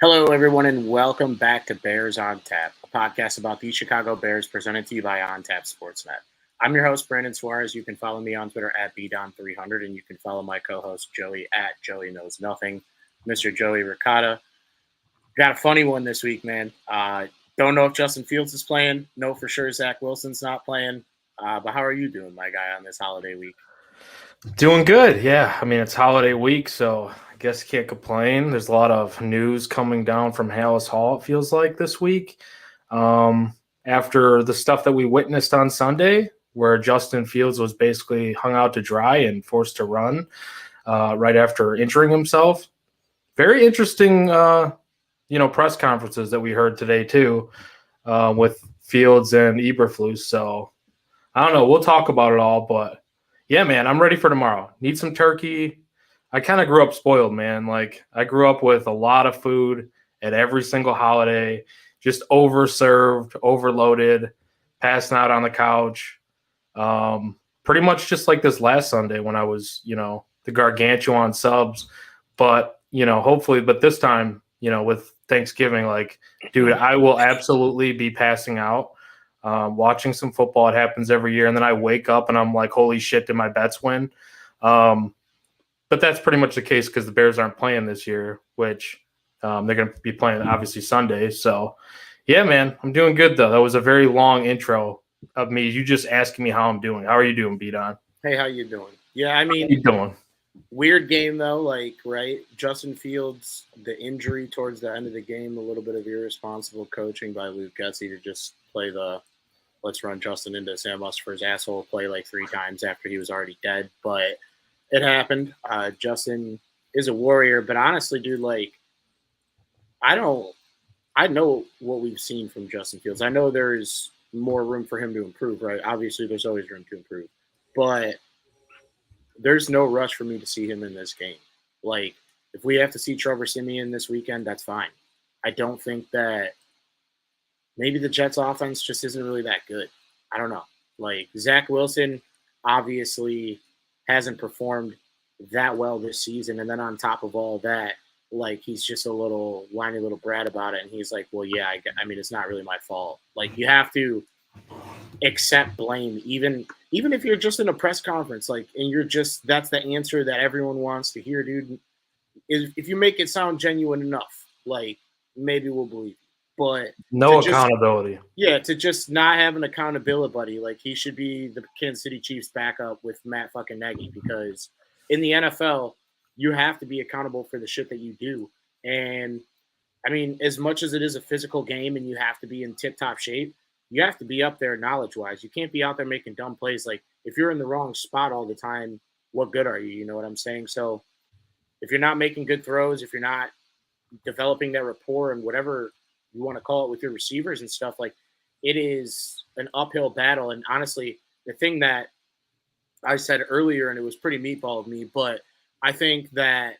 Hello, everyone, and welcome back to Bears on Tap, a podcast about the Chicago Bears presented to you by On Tap Sportsnet. I'm your host, Brandon Suarez. You can follow me on Twitter at Bdon300, and you can follow my co-host, Joey, at Joey Knows Nothing. Mr. Joey Ricotta. Got a funny one this week, man. Don't know if Justin Fields is playing. Know for sure Zach Wilson's not playing. But how are you doing, my guy, on this holiday week? Doing good, yeah. I mean, it's holiday week, so I guess can't complain. There's a lot of news coming down from Hallis Hall, it feels like, this week. After the stuff that we witnessed on Sunday, where Justin Fields was basically hung out to dry and forced to run right after injuring himself. Very interesting, press conferences that we heard today, too, with Fields and Eberflus. So, I don't know. We'll talk about it all, but yeah, man, I'm ready for tomorrow. Need some turkey. I kind of grew up spoiled, man. Like, I grew up with a lot of food at every single holiday, just overserved, overloaded, passing out on the couch. Pretty much just like this last Sunday when I was, the gargantuan subs. But, hopefully, but this time, with Thanksgiving, like, dude, I will absolutely be passing out. Watching some football. It happens every year. And then I wake up and I'm like, holy shit, did my bets win? But that's pretty much the case because the Bears aren't playing this year, which they're going to be playing obviously Sunday. So, yeah, man, I'm doing good, though. That was a very long intro of me. You just asking me how I'm doing. How are you doing, Bdon? Hey, how you doing? Yeah, I mean, How you doing? Weird game, though, like, right? Justin Fields, the injury towards the end of the game, a little bit of irresponsible coaching by Luke Getsy to just play the let's run Justin into Sam Mustipher's asshole play like 3 times after he was already dead. But it happened. Justin is a warrior. But honestly, dude, like, I know what we've seen from Justin Fields. I know there's more room for him to improve, right? Obviously, there's always room to improve. But there's no rush for me to see him in this game. Like, if we have to see Trevor Siemian this weekend, that's fine. I don't think that maybe the Jets offense just isn't really that good. I don't know. Like, Zach Wilson obviously hasn't performed that well this season. And then on top of all that, like, he's just a little whiny little brat about it. And he's like, well, yeah, I mean, it's not really my fault. Like, you have to accept blame, even if you're just in a press conference, like, and you're just, that's the answer that everyone wants to hear, dude. If you make it sound genuine enough, like, maybe we'll believe you. But no accountability. To just not have an accountability buddy, like, he should be the Kansas City Chiefs backup with Matt fucking Nagy, because in the NFL, you have to be accountable for the shit that you do. And I mean, as much as it is a physical game and you have to be in tip-top shape, you have to be up there knowledge-wise. You can't be out there making dumb plays. Like, if you're in the wrong spot all the time, what good are you? You know what I'm saying? So if you're not making good throws, if you're not developing that rapport and whatever you want to call it with your receivers and stuff, like, it is an uphill battle. And honestly, the thing that I said earlier, and it was pretty meatball of me, but I think that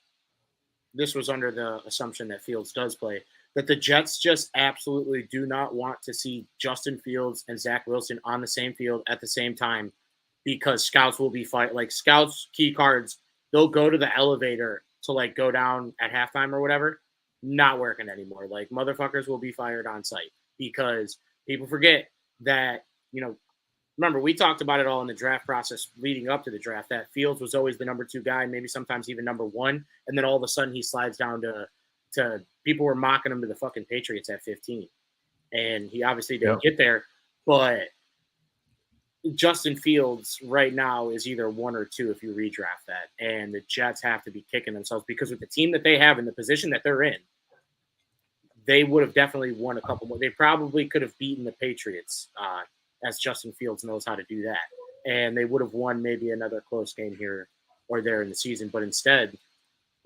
this was under the assumption that Fields does play, that the Jets just absolutely do not want to see Justin Fields and Zach Wilson on the same field at the same time, because scouts will be like, scouts key cards, they'll go to the elevator to, like, go down at halftime or whatever. Not working anymore. Like, motherfuckers will be fired on site, because people forget that, remember, we talked about it all in the draft process leading up to the draft, that Fields was always the number 2 guy, maybe sometimes even number 1. And then all of a sudden he slides down to people were mocking him to the fucking Patriots at 15. And he obviously didn't get there. But Justin Fields right now is either 1 or 2 if you redraft that. And the Jets have to be kicking themselves, because with the team that they have in the position that they're in, they would have definitely won a couple more. They probably could have beaten the Patriots, as Justin Fields knows how to do that. And they would have won maybe another close game here or there in the season. But instead,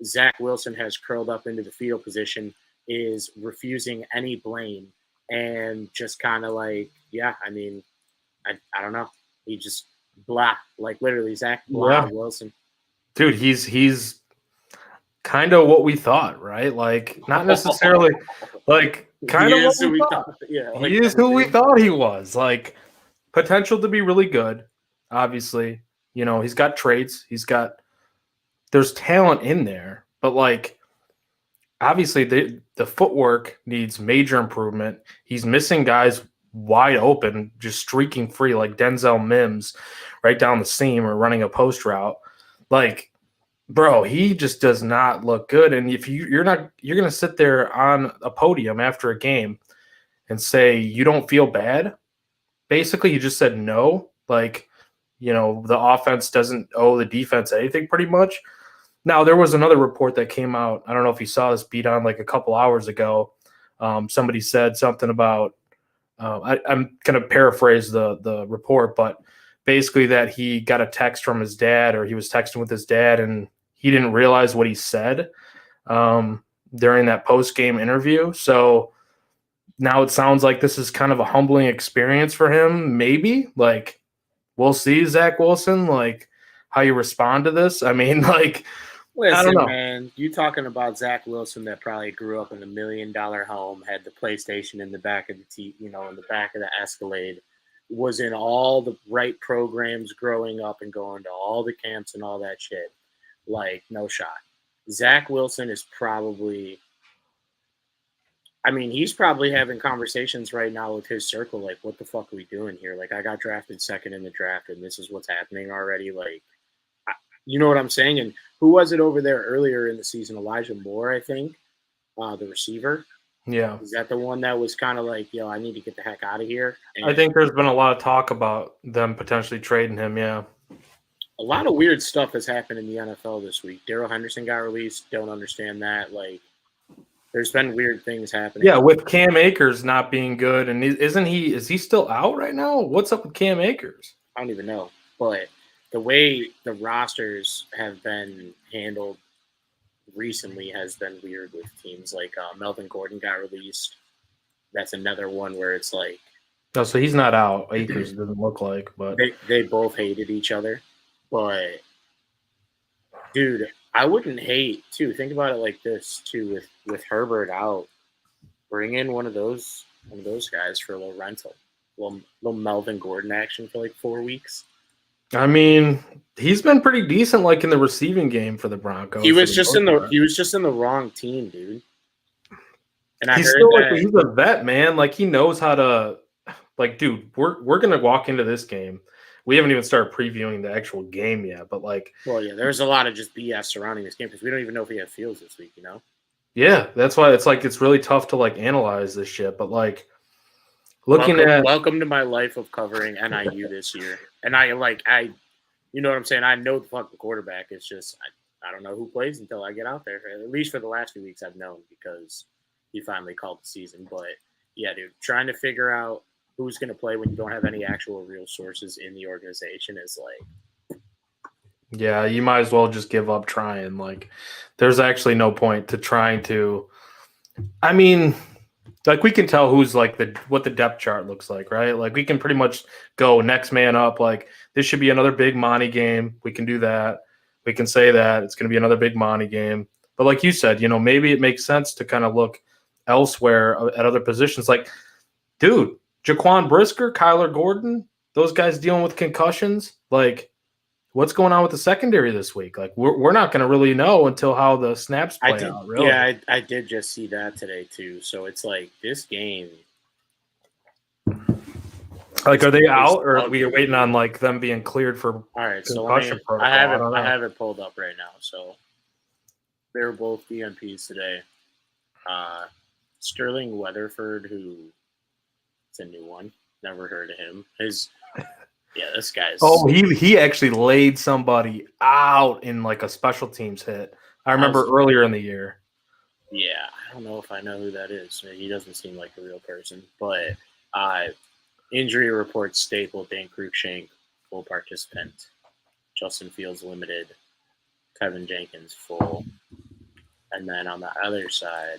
Zach Wilson has curled up into the fetal position, is refusing any blame, and just kind of like, yeah, I mean, I don't know. He just blah, like, literally Zach blah Wilson. Dude, he's kind of what we thought, right? Like, not necessarily, like, kind of what we thought. Yeah, like, he is who we thought he was. Like, potential to be really good, obviously. He's got traits. There's talent in there. But, like, obviously the footwork needs major improvement. He's missing guys wide open, just streaking free like Denzel Mims right down the seam or running a post route. Like, bro, he just does not look good. And if you're going to sit there on a podium after a game and say you don't feel bad, basically you just said no. Like, the offense doesn't owe the defense anything pretty much. Now, there was another report that came out. I don't know if you saw this, Bdon, like a couple hours ago. Somebody said something about I'm going to paraphrase the report, but basically that he got a text from his dad, or he was texting with his dad, and he didn't realize what he said during that post-game interview. So now it sounds like this is kind of a humbling experience for him, maybe. Like, we'll see, Zach Wilson, like, how you respond to this. I mean, like, listen, I don't know. Man, you talking about Zach Wilson that probably grew up in a $1 million home, had the PlayStation in the back of in the back of the Escalade, was in all the right programs growing up and going to all the camps and all that shit. Like, no shot. Zach Wilson is probably, he's probably having conversations right now with his circle, like, what the fuck are we doing here? Like, I got drafted second in the draft, and this is what's happening already. Like, you know what I'm saying? And who was it over there earlier in the season? Elijah Moore, I think, the receiver. Yeah. Is that the one that was kind of like, yo, I need to get the heck out of here? And I think there's been a lot of talk about them potentially trading him, yeah. A lot of weird stuff has happened in the NFL this week. Darrell Henderson got released. Don't understand that. Like, there's been weird things happening. Yeah, with Cam Akers not being good. And is he still out right now? What's up with Cam Akers? I don't even know. But the way the rosters have been handled recently has been weird with teams. Like Melvin Gordon got released. That's another one where it's like, no, so he's not out. Akers doesn't look like, but they both hated each other. But dude, I wouldn't hate too. Think about it like this too. With Herbert out, bring in one of those guys for a little rental, little Melvin Gordon action for like 4 weeks. I mean, he's been pretty decent, like in the receiving game for the Broncos. He was just in the wrong team, dude. And he's a vet, man. Like, he knows how to. Like, dude, we're gonna walk into this game. We haven't even started previewing the actual game yet, but like, well, yeah, there's a lot of just BS surrounding this game because we don't even know if we have Fields this week, Yeah, that's why it's really tough to like analyze this shit. But like, welcome to my life of covering NIU this year, and you know what I'm saying. I know the fucking quarterback. It's just I don't know who plays until I get out there. At least for the last few weeks, I've known because he finally called the season. But yeah, dude, trying to figure out who's going to play when you don't have any actual real sources in the organization is like, yeah, you might as well just give up trying. Like, there's actually no point to trying to. I mean, like, we can tell who's like what the depth chart looks like, right? Like, we can pretty much go next man up. Like, this should be another big Monty game. We can do that. We can say that it's going to be another big Monty game. But like you said, maybe it makes sense to kind of look elsewhere at other positions. Like, dude, Jaquan Brisker, Kyler Gordon, those guys dealing with concussions. Like, what's going on with the secondary this week? Like, we're not going to really know until how the snaps play out. Really. Yeah, I did just see that today too. So it's like this game. Like, are they out, or are we waiting on like them being cleared for? All right, so I have it pulled up right now. So they're both DNPs today. Sterling Weatherford, who. A new one. Never heard of him. This guy's. Oh, he actually laid somebody out in like a special teams hit. I remember earlier in the year. Yeah, I don't know if I know who that is. He doesn't seem like a real person. But injury reports state Dan Cruikshank, full participant. Justin Fields limited. Kevin Jenkins full. And then on the other side,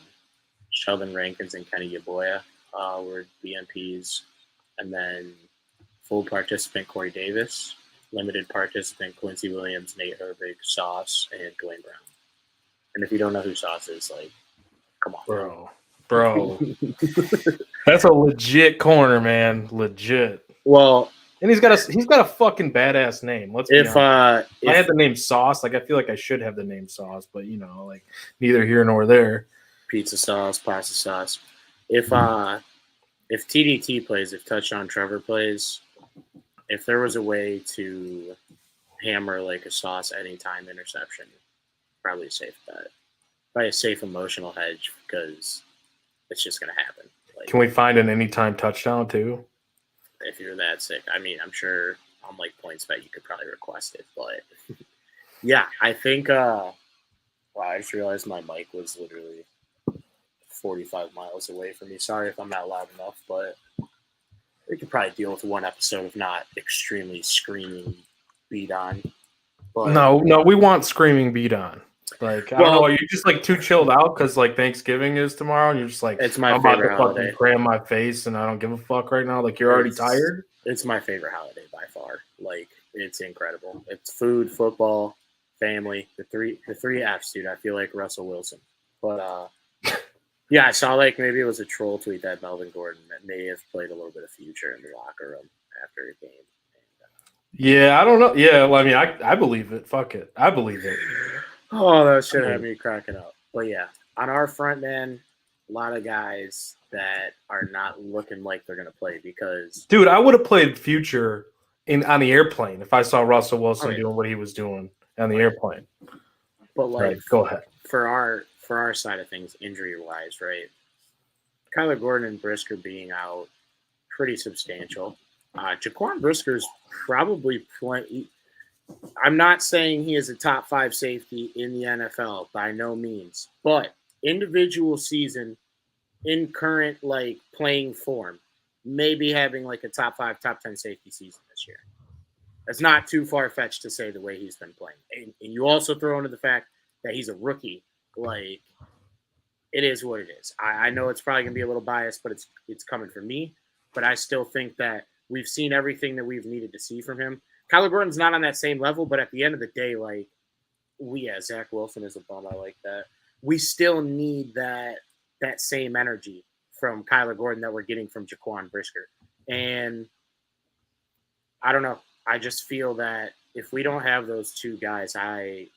Sheldon Rankins and Kenny Yaboya were BNPs, and then full participant Corey Davis, limited participant Quincy Williams, Nate Herbig, Sauce, and Dwayne Brown. And if you don't know who Sauce is, like, come on, bro, that's a legit corner, man, legit. Well, and he's got a fucking badass name. Let's be honest. I had the name Sauce, like I feel like I should have the name Sauce, but like neither here nor there. pizza sauce, pasta sauce. If TDT plays, if Touchdown Trevor plays, if there was a way to hammer like a sauce anytime interception, probably a safe bet. Probably a safe emotional hedge because it's just gonna happen. Like, Can we find an anytime touchdown too? if you're that sick, I mean, I'm sure on like PointsBet you could probably request it, but yeah, I think. Wow, I just realized my mic was literally 45 miles away from me. Sorry if I'm not loud enough, but we could probably deal with one episode of not extremely screaming Bdon. But No, we want screaming Bdon. Like, I don't know, are you just like too chilled out because like Thanksgiving is tomorrow and you're just like, it's my I'm about favorite to holiday. fucking cram my face and I don't give a fuck right now? Like, you're already tired? It's my favorite holiday by far. Like, it's incredible. It's food, football, family, the three F's, dude. I feel like Russell Wilson. But yeah, I saw like maybe it was a troll tweet that Melvin Gordon that may have played a little bit of future in the locker room after a game. Yeah, I don't know. Yeah, well, I mean, I believe it. Fuck it. I believe it. Oh, that shit had me cracking up. But yeah, on our front, man, a lot of guys that are not looking like they're gonna play because, dude, I would have played future on the airplane if I saw Russell Wilson doing what he was doing on the airplane. But like, right, go ahead. For our side of things, injury wise, right? Kyler Gordon and Brisker being out, pretty substantial. Jaquan Brisker's probably plenty. I'm not saying he is a top 5 safety in the NFL by no means, but individual season in current like playing form, maybe having like a top 5, top 10 safety season this year. That's not too far fetched to say the way he's been playing. And you also throw into the fact that he's a rookie. Like, it is what it is. I know it's probably gonna be a little biased, but it's coming from me. But I still think that we've seen everything that we've needed to see from him. Kyler Gordon's not on that same level, but at the end of the day, like, Zach Wilson is a bum. I like that. We still need that same energy from Kyler Gordon that we're getting from Jaquan Brisker. And I don't know. I just feel that if we don't have those two guys, I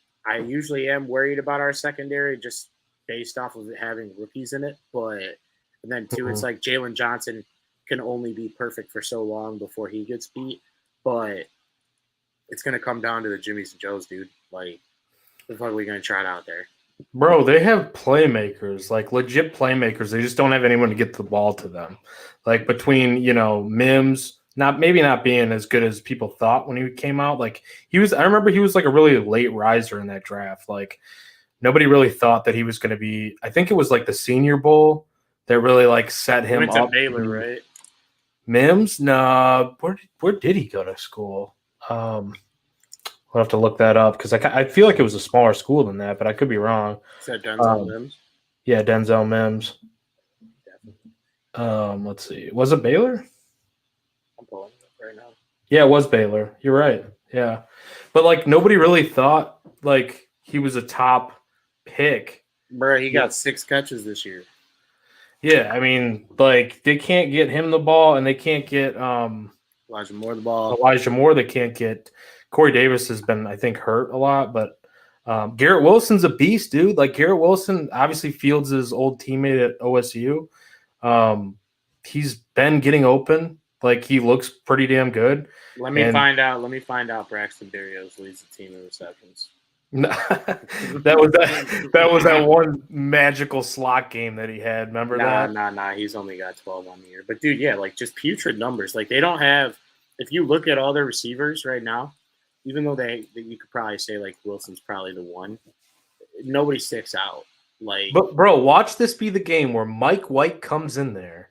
usually am worried about our secondary just based off of it having rookies in it. But and then two, it's like Jalen Johnson can only be perfect for so long before he gets beat. But it's going to come down to the Jimmies and Joes, dude. Like, the fuck are we going to try it out there? Bro, they have playmakers, like legit playmakers. They just don't have anyone to get the ball to them. Like, between, Mims, maybe not being as good as people thought when he came out. Like, I remember he was like a really late riser in that draft. Like, nobody really thought that he was going to be, I think it was like the Senior Bowl that really like set him went up. To Baylor, right? Mims? No. Where did he go to school? We'll have to look that up because I feel like it was a smaller school than that, but I could be wrong. Is that Denzel Mims? Yeah, Denzel Mims. Let's see. Was it Baylor? I'm pulling it up right now. Yeah, it was Baylor. You're right. Yeah. But like nobody really thought like he was a top pick. Bro, he got 6 catches this year. Yeah, I mean, like they can't get him the ball and they can't get Elijah Moore the ball. They can't get. Corey Davis has been, I think, hurt a lot, but Garrett Wilson's a beast, dude. Like Garrett Wilson obviously Fields' his old teammate at OSU. He's been getting open. Like he looks pretty damn good. Let me find out. Braxton Berrios leads the team in receptions. that was that one magical slot game that he had. Remember that? Nah. He's only got 12 on the year. But dude, yeah, like just putrid numbers. Like they don't have. If you look at all their receivers right now, even though you could probably say like Wilson's probably the one, nobody sticks out. Like, but bro, watch this be the game where Mike White comes in there,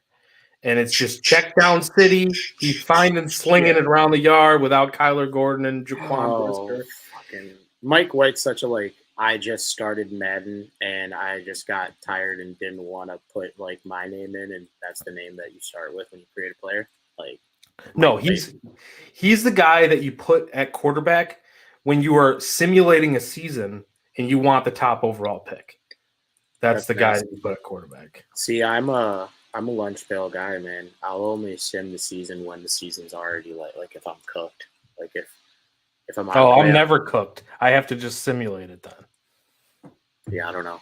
and it's just check down city. He's finding slinging it around the yard without Kyler Gordon and Jaquan Brisker. Fucking Mike White's such a like. I just started Madden and I just got tired and didn't want to put like my name in, and that's the name that you start with when you create a player. Like. No, he's the guy that you put at quarterback when you are simulating a season and you want the top overall pick. That's the guy that you put at quarterback. See, I'm a lunch pail guy, man. I'll only sim the season when the season's already like if I'm cooked. Like if I'm I'm never cooked. I have to just simulate it then. Yeah, I don't know.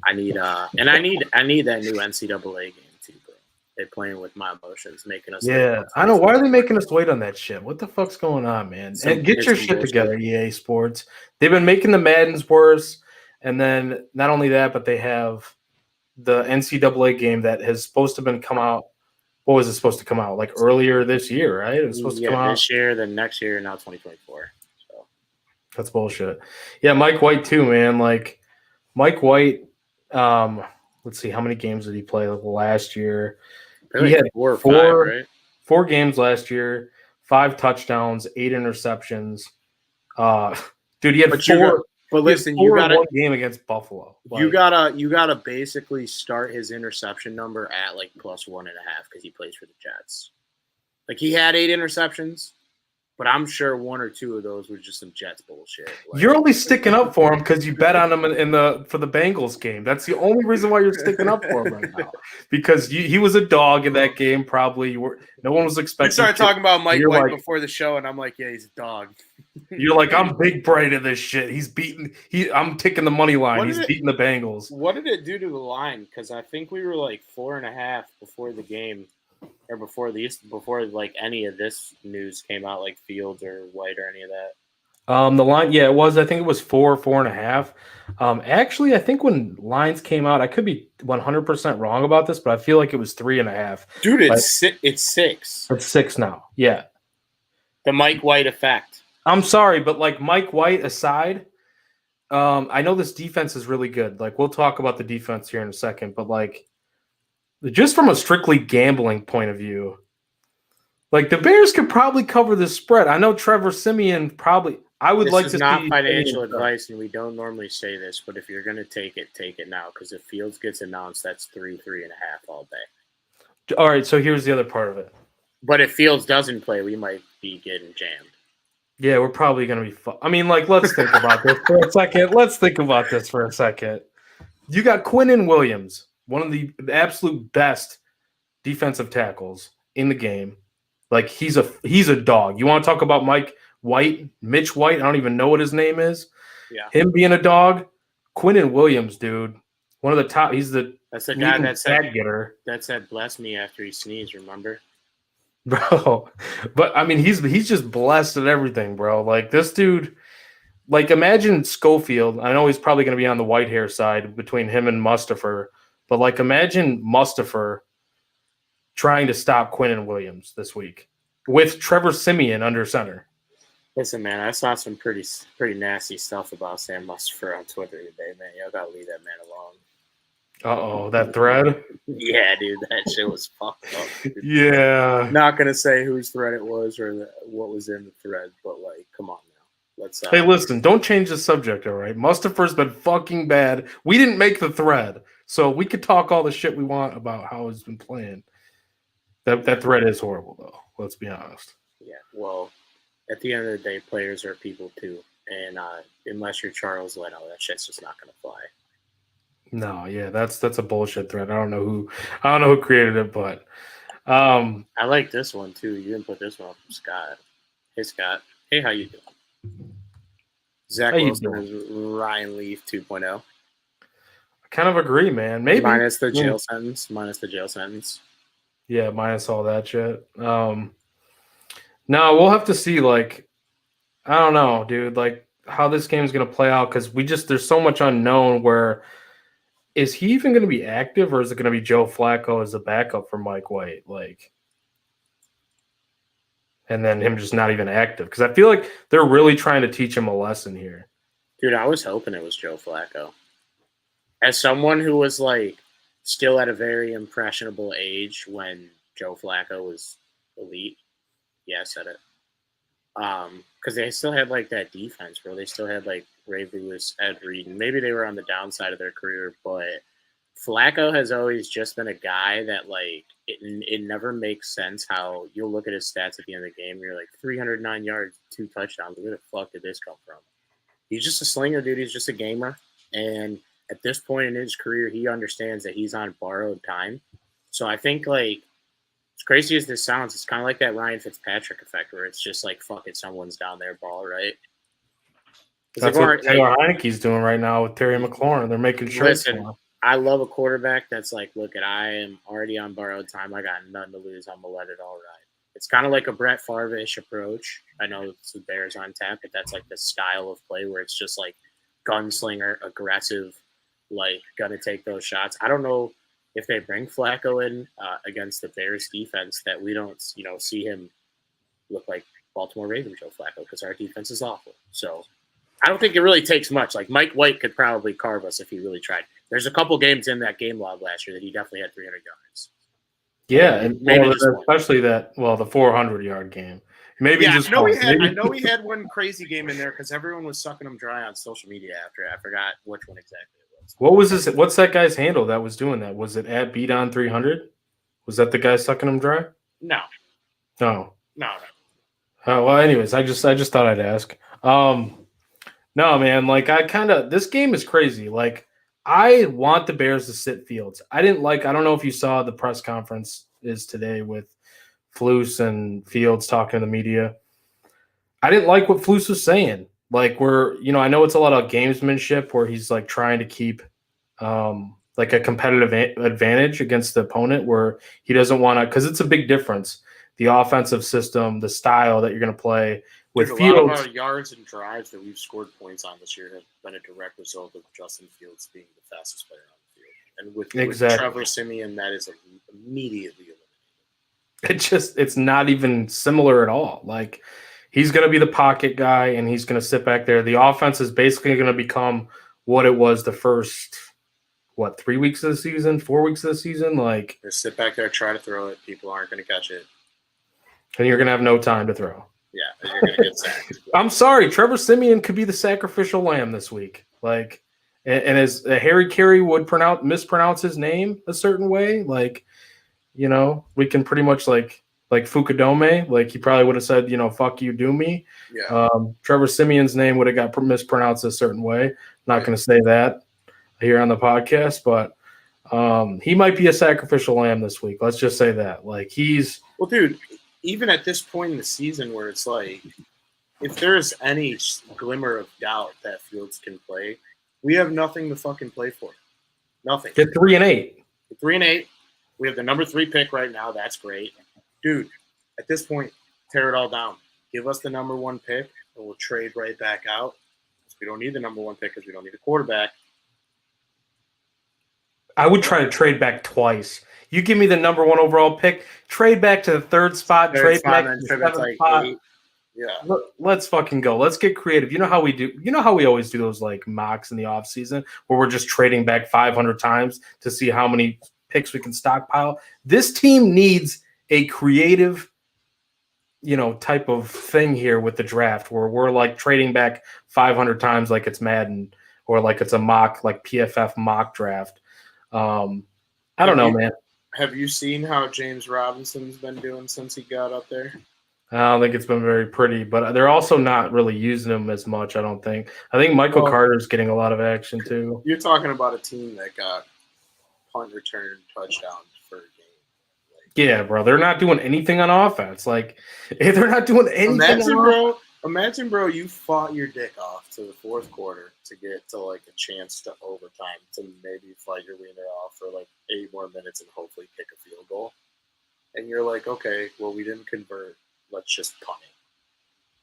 I need that new NCAA game too, bro. They're playing with my emotions, making us. Yeah, I know. Why are they making us wait on that shit? What the fuck's going on, man? And get your shit together, EA Sports. They've been making the Maddens worse, and then not only that, but they have the NCAA game that has supposed to have been come out. What was it supposed to come out like earlier this year, right? It was supposed to come out this year, then next year, now 2024. So that's bullshit. Yeah, Mike White too, man. Like Mike White. Let's see, how many games did he play last year? He had 4 or 5, right? 4 games last year, 5 touchdowns, 8 interceptions. Dude, he had 4. But listen, you got one game against Buffalo. You gotta basically start his interception number at like +1.5 because he plays for the Jets. Like he had 8 interceptions, but I'm sure 1 or 2 of those were just some Jets bullshit. Like, you're only sticking up for him because you bet on him for the Bengals game. That's the only reason why you're sticking up for him right now. Because he was a dog in that game. Probably no one was expecting. You started talking about Mike White before the show, and I'm like, yeah, he's a dog. You're like, I'm big bright in this shit. I'm taking the money line. He's beating the Bengals. What did it do to the line? Because I think we were like 4.5 before the game. Or before like any of this news came out, like Fields or White or any of that. The line, yeah, it was. I think it was 4.5. Actually, I think when lines came out, I could be 100% wrong about this, but I feel like it was 3.5. Dude, it's 6. It's 6 now. Yeah, the Mike White effect. I'm sorry, but like Mike White aside, I know this defense is really good. Like we'll talk about the defense here in a second, but like. Just from a strictly gambling point of view, like the Bears could probably cover the spread. I know Trevor Siemian probably. I would like to see. This is not financial advice, and we don't normally say this, but if you're going to take it now. Because if Fields gets announced, that's 3.5 all day. All right, so here's the other part of it. But if Fields doesn't play, we might be getting jammed. Yeah, we're probably going to be. I mean, like, let's think about this for a second. You got Quinnen Williams. One of the absolute best defensive tackles in the game. Like he's a dog. You want to talk about Mitch White? I don't even know what his name is. Yeah. Him being a dog. Quinnen Williams, dude. One of the top. That's the guy that said bless me after he sneezed, remember? Bro. But I mean he's just blessed at everything, bro. Like this dude. Like imagine Schofield. I know he's probably going to be on the white hair side between him and Mustafa. But, like, imagine Mustafa trying to stop Quinnen Williams this week with Trevor Siemian under center. Listen, man, I saw some pretty nasty stuff about Sam Mustafa on Twitter today, man. Y'all got to leave that man alone. Uh-oh, that thread? Yeah, dude, that shit was fucked up. Dude. Yeah. Not going to say whose thread it was or what was in the thread, but, like, come on now. Hey, listen, don't change the subject, all right? Mustafa's been fucking bad. We didn't make the thread. So we could talk all the shit we want about how it's been playing. That thread is horrible, though. Let's be honest. Yeah, well, at the end of the day, players are people too, and unless you're Charles Leno, that shit's just not going to fly. No, yeah, that's a bullshit thread. I don't know who created it, but I like this one too. You didn't put this one up from Scott. Hey, Scott. Hey, how you doing? Zach Wilson is Ryan Leaf 2.0. Kind of agree, man. Maybe minus the jail sentence. Yeah, minus all that shit. No, we'll have to see. Like, I don't know, dude. Like, how this game is gonna play out because there's so much unknown. Where is he even gonna be active, or is it gonna be Joe Flacco as the backup for Mike White? Like, and then him just not even active because I feel like they're really trying to teach him a lesson here. Dude, I was hoping it was Joe Flacco. As someone who was like still at a very impressionable age when Joe Flacco was elite, yeah, I said it. Because they still had like that defense, bro. They still had like Ray Lewis, Ed Reed, and maybe they were on the downside of their career, but Flacco has always just been a guy that like it never makes sense how you'll look at his stats at the end of the game and you're like 309 yards, 2 touchdowns. Where the fuck did this come from? He's just a slinger, dude. He's just a gamer, and at this point in his career, he understands that he's on borrowed time. So I think, like, as crazy as this sounds, it's kind of like that Ryan Fitzpatrick effect where it's just like, fuck it, someone's down there, ball, right? That's what Taylor Heineke's doing right now with Terry McLaurin. They're making sure. Listen, I love a quarterback that's like, look, I am already on borrowed time. I got nothing to lose. I'm gonna let it all ride. It's kind of like a Brett Favre-ish approach. I know it's the Bears on tap, but that's like the style of play where it's just like gunslinger, aggressive, like gonna take those shots. I don't know if they bring Flacco in against the Bears defense that we don't, see him look like Baltimore Ravens Joe Flacco because our defense is awful. So I don't think it really takes much. Like Mike White could probably carve us if he really tried. There's a couple games in that game log last year that he definitely had 300 yards. Yeah, and maybe just especially the 400-yard game. Maybe just I know he had one crazy game in there because everyone was sucking him dry on social media after. I forgot which one exactly it was. What was this? What's that guy's handle that was doing that? Was it at Bdon 300? Was that the guy sucking him dry? No. No. Well, anyways, I just thought I'd ask. No, man, like this game is crazy. Like I want the Bears to sit Fields. I don't know if you saw the press conference is today with Flus and Fields talking to the media. I didn't like what Flus was saying. Like I know it's a lot of gamesmanship where he's like trying to keep like a competitive advantage against the opponent where he doesn't want to, because it's a big difference. The offensive system, the style that you're going to play with Fields. A lot of our yards and drives that we've scored points on this year have been a direct result of Justin Fields being the fastest player on the field. And with Trevor Siemian, that is immediately eliminated. It's not even similar at all. Like he's going to be the pocket guy and he's going to sit back there. The offense is basically going to become what it was the first 3 weeks of the season, 4 weeks of the season. Like just sit back there, try to throw it. People aren't going to catch it. And you're going to have no time to throw. Yeah, and you're going to get sacked. I'm sorry. Trevor Siemian could be the sacrificial lamb this week. Like, and as Harry Carey would mispronounce his name a certain way, like, we can pretty much like Fukudome, like he probably would have said, fuck you, do me. Yeah. Trevor Siemian's name would have got mispronounced a certain way. Not going to say that here on the podcast, but he might be a sacrificial lamb this week. Let's just say that. Like well, dude, even at this point in the season where it's like, if there's any glimmer of doubt that Fields can play, we have nothing to fucking play for. Nothing. Get 3-8. 3-8. We have the number 3 pick right now. That's great. Dude, at this point, tear it all down. Give us the number 1 pick, and we'll trade right back out. We don't need the number 1 pick because we don't need a quarterback. I would try to trade back twice. You give me the number 1 overall pick, trade back to the 3rd spot, trade back to the 7th spot. 8. Yeah. Let's fucking go. Let's get creative. You know how we do. You know how we always do those like mocks in the offseason where we're just trading back 500 times to see how many picks we can stockpile. This team needs a creative, type of thing here with the draft where we're like trading back 500 times like it's Madden or like it's a mock, like PFF mock draft. I don't know, man. Have you seen how James Robinson's been doing since he got up there? I don't think it's been very pretty, but they're also not really using him as much, I don't think. I think Michael Carter's getting a lot of action, too. You're talking about a team that got punt return touchdowns for a game. Yeah, bro. They're not doing anything on offense. Like, if they're not doing anything Imagine, bro, you fought your dick off to the 4th quarter to get to, like, a chance to overtime to maybe fight your wiener off for, like, 8 more minutes and hopefully kick a field goal. And you're like, okay, well, we didn't convert. Let's just punt it.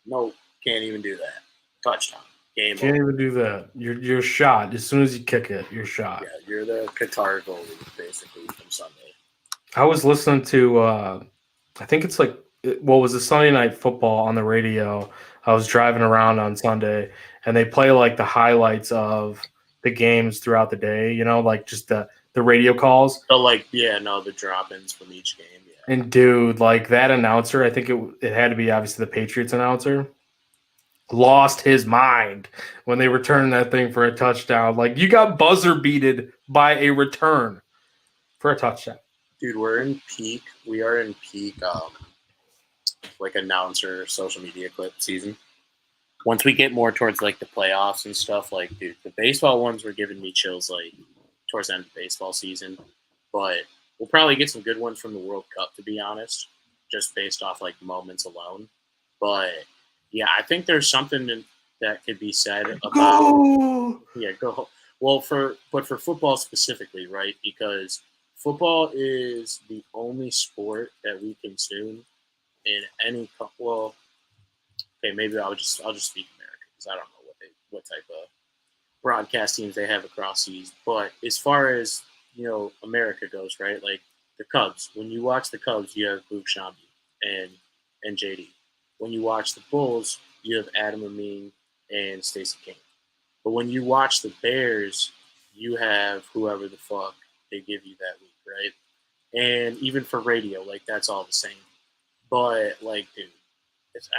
No, can't even do that. Touchdown. Game over. Can't even do that. You're shot. As soon as you kick it, you're shot. Yeah, you're the Qatar goalie, basically, from Sunday. I was listening to, I think it's like, was the Sunday Night Football on the radio. I was driving around on Sunday, and they play like the highlights of the games throughout the day, like just the radio calls. So the drop-ins from each game. Yeah. And dude, like that announcer, I think it had to be obviously the Patriots announcer, lost his mind when they returned that thing for a touchdown. Like you got buzzer beated by a return for a touchdown. Dude, we are in peak like announcer social media clip season. Once we get more towards like the playoffs and stuff, like dude, the baseball ones were giving me chills like towards the end of the baseball season. But we'll probably get some good ones from the World Cup, to be honest, just based off like moments alone. But yeah, I think there's something that could be said about Well, but for football specifically, right? Because football is the only sport that we consume in any well, okay, maybe I'll just speak American because I don't know what type of broadcast teams they have across seas. But as far as America goes, right? Like the Cubs. When you watch the Cubs, you have Luke Shambi and JD. When you watch the Bulls, you have Adam Amin and Stacey King. But when you watch the Bears, you have whoever the fuck they give you that week, right? And even for radio, like that's all the same. But like, dude,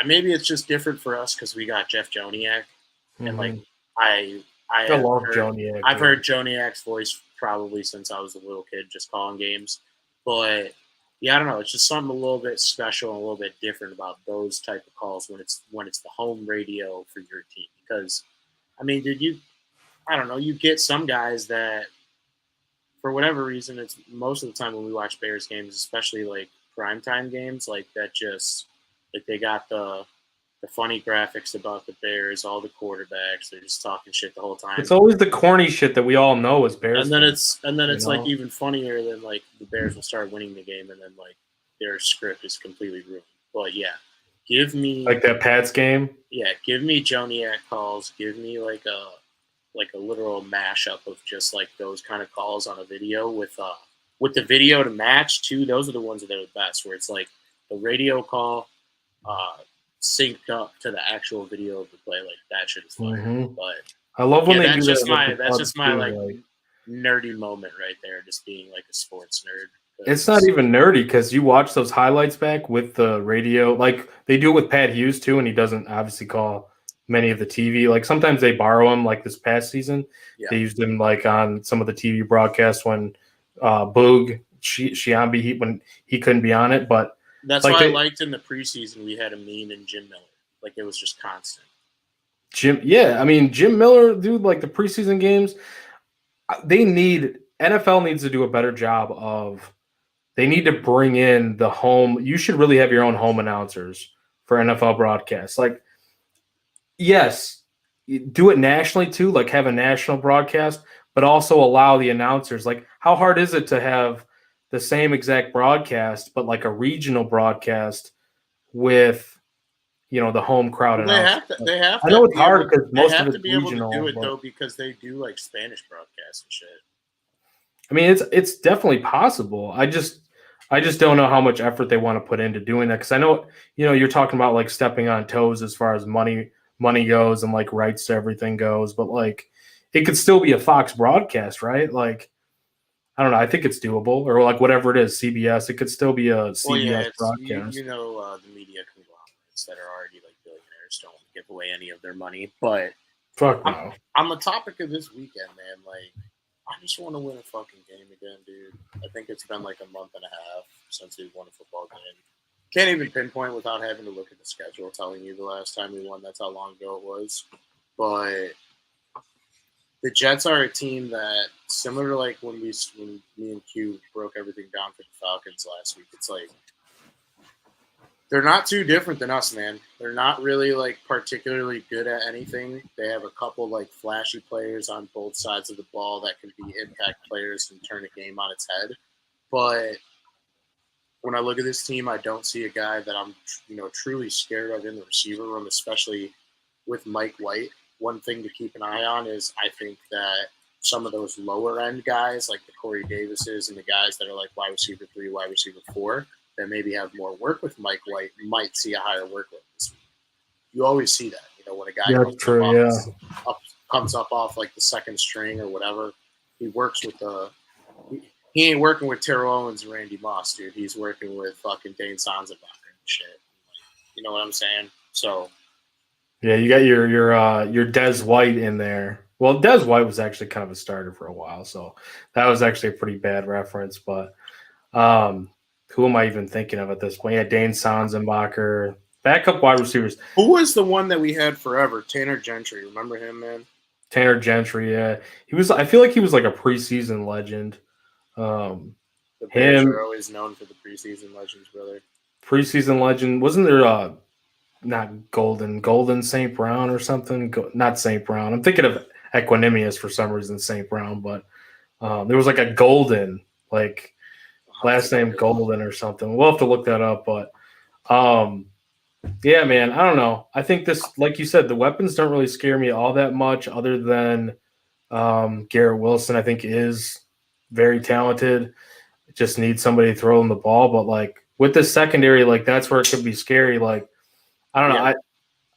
maybe it's just different for us because we got Jeff Joniak, and like I I I have love heard, Joniak. I've heard Joniak's voice probably since I was a little kid, just calling games. But yeah, I don't know. It's just something a little bit special and a little bit different about those type of calls when it's the home radio for your team. Because I mean, I don't know. You get some guys that for whatever reason, it's most of the time when we watch Bears games, especially like primetime games, like that just like they got the funny graphics about the Bears, all the quarterbacks, they're just talking shit the whole time. It's always the corny shit that we all know as Bears. And then it's like even funnier than like the Bears will start winning the game and then like their script is completely ruined. But yeah, give me like that Pats game. Yeah, give me Joniak calls. Give me like a literal mashup of just like those kind of calls on a video with the video to match too. Those are the ones that are the best, where it's like the radio call synced up to the actual video of the play. Like that shit is fire. Mm-hmm. But I love when they that's do just that. that's just my like nerdy moment right there, just being like a sports nerd. It's not even nerdy because you watch those highlights back with the radio. Like they do it with Pat Hughes too, and he doesn't obviously call many of the TV. Like sometimes they borrow him. Like this past season, they used him like on some of the TV broadcasts when Boog Shiambi when he couldn't be on it. But that's like why I liked in the preseason we had Amin and Jim Miller. Like it was just constant. Jim Miller, dude. Like the preseason games, NFL needs to do a better job of. They need to bring in the home. You should really have your own home announcers for NFL broadcasts. Like, yes, do it nationally too, like have a national broadcast, but also allow the announcers. Like, how hard is it to have the same exact broadcast, but like a regional broadcast with, the home crowd announcers? They have to. I know it's hard because most of it's regional. They have to be able to do it though because they do like Spanish broadcasts and shit. I mean, it's definitely possible. I just don't know how much effort they want to put into doing that because I know you're talking about like stepping on toes as far as money goes and like rights to everything goes, but like it could still be a Fox broadcast, right? Like I don't know. I think it's doable, or like whatever it is, CBS. It could still be a CBS broadcast. The media conglomerates that are already like billionaires don't give away any of their money, but fuck no. On the topic of this weekend, man, like. I just want to win a fucking game again, dude. I think it's been like a month and a half since we won a football game. Can't even pinpoint without having to look at the schedule telling you the last time we won. That's how long ago it was. But the Jets are a team that, similar to like when me and Q broke everything down for the Falcons last week, it's like they're not too different than us, man. They're not really like particularly good at anything. They have a couple like flashy players on both sides of the ball that can be impact players and turn a game on its head. But when I look at this team, I don't see a guy that I'm, truly scared of in the receiver room, especially with Mike White. One thing to keep an eye on is I think that some of those lower end guys, like the Corey Davises and the guys that are like wide receiver 3, wide receiver 4, that maybe have more work with Mike White might see a higher workload this week. You always see that, when a guy comes up off like the second string or whatever, he works with he ain't working with Terrell Owens and Randy Moss, dude. He's working with fucking Dane Sanzenbacher and shit. You know what I'm saying? So yeah, you got your Des White in there. Well, Des White was actually kind of a starter for a while, so that was actually a pretty bad reference, but who am I even thinking of at this point? Yeah, Dane Sanzenbacher, backup wide receivers. Who was the one that we had forever? Tanner Gentry. Remember him, man? Tanner Gentry, yeah. He was. I feel like he was like a preseason legend. The Bears are always known for the preseason legends, brother. Preseason legend. Wasn't there not Golden St. Brown or something? Not St. Brown. I'm thinking of Equanimous for some reason, St. Brown, but there was like a Golden, like last name Golden or something. We'll have to look that up, but yeah, man, I don't know. I think this, like you said, the weapons don't really scare me all that much, other than Garrett Wilson. I think is very talented. Just needs somebody to throw him the ball, but like with the secondary, like that's where it could be scary. Like I don't know.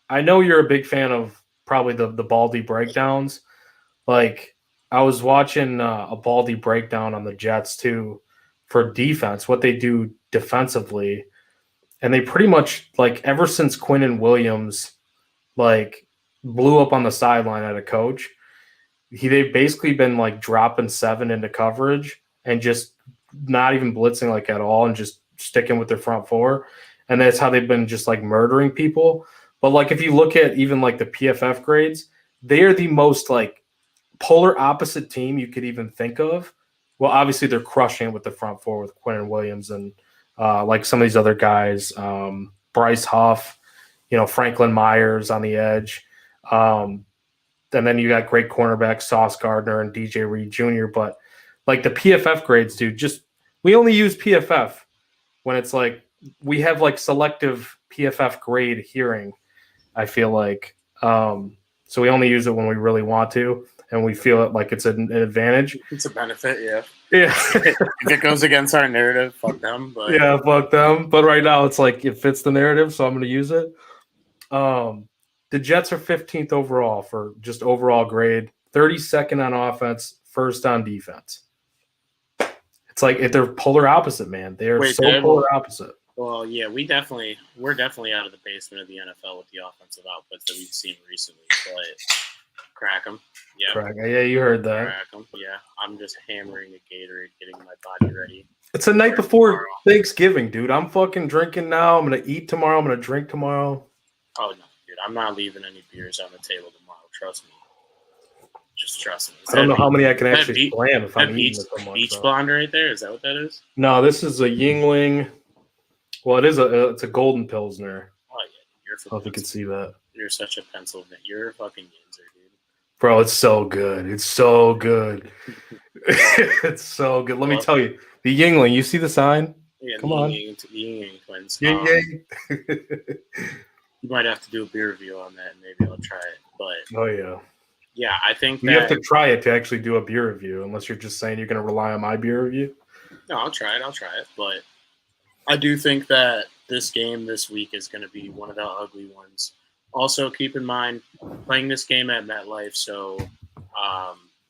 I know you're a big fan of probably the Baldy breakdowns. Like I was watching a Baldy breakdown on the Jets too for defense, what they do defensively, and they pretty much like ever since Quinnen Williams like blew up on the sideline at a coach, they've basically been like dropping 7 into coverage and just not even blitzing like at all and just sticking with their front 4. And that's how they've been just like murdering people. But like if you look at even like the PFF grades, they are the most like polar opposite team you could even think of. Well, obviously they're crushing it with the front 4 with Quinnen Williams and like some of these other guys, Bryce Huff, Franklin Myers on the edge. And then you got great cornerbacks, Sauce Gardner and DJ Reed Jr. But like the PFF grades, dude, we only use PFF when it's like we have like selective PFF grade hearing, I feel like. So we only use it when we really want to and we feel it like it's an advantage. It's a benefit, yeah. Yeah. If it goes against our narrative, fuck them. But yeah, fuck them. But right now it's like it fits the narrative, so I'm going to use it. The Jets are 15th overall for just overall grade, 32nd on offense, first on defense. It's like they're polar opposite, man. They're polar opposite. Well, yeah, we're definitely out of the basement of the NFL with the offensive outputs that we've seen recently. But crack them. Yeah. Yeah, you heard that. Crack them. Yeah. I'm just hammering a Gatorade, getting my body ready. It's the night before Thanksgiving, dude. I'm fucking drinking now. I'm going to eat tomorrow. I'm going to drink tomorrow. Oh, no, dude. I'm not leaving any beers on the table tomorrow. Trust me. Just trust me. I don't know how many I can actually slam if I'm eating it so much. Beach blonde right there? Is that what that is? No, this is a Yingling. Well, it's a golden Pilsner. Oh, yeah. You're I don't know if you can see that. You're such a Pennsylvania. You're a fucking Yinzer, dude. Bro, it's so good. It's so good. It's so good. Let me tell you. The Yingling, you see the sign? Yeah, come on. The Yingling twins. Ying. You might have to do a beer review on that, and maybe I'll try it. But oh, yeah. Yeah, I think you have to try it to actually do a beer review, unless you're just saying you're going to rely on my beer review. No, I'll try it. But I do think that this game this week is going to be one of the ugly ones. Also, keep in mind, playing this game at MetLife, so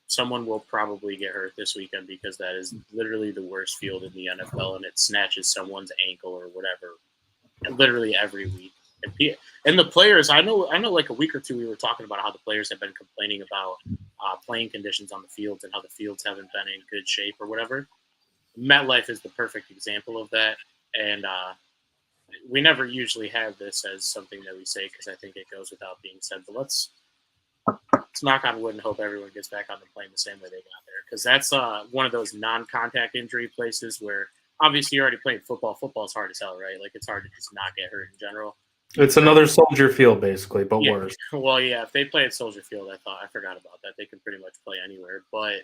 someone will probably get hurt this weekend because that is literally the worst field in the NFL, and it snatches someone's ankle or whatever, and literally every week. And the players, I know. Like a week or two, we were talking about how the players have been complaining about playing conditions on the fields and how the fields haven't been in good shape or whatever. MetLife is the perfect example of that, and we never usually have this as something that we say because I think it goes without being said. But let's knock on wood and hope everyone gets back on the plane the same way they got there, because that's one of those non-contact injury places where obviously you're already playing football. Football's hard as hell, right? Like it's hard to just not get hurt in general. It's another Soldier Field, basically, but worse. Well, yeah, if they play at Soldier Field, I forgot about that. They can pretty much play anywhere. But,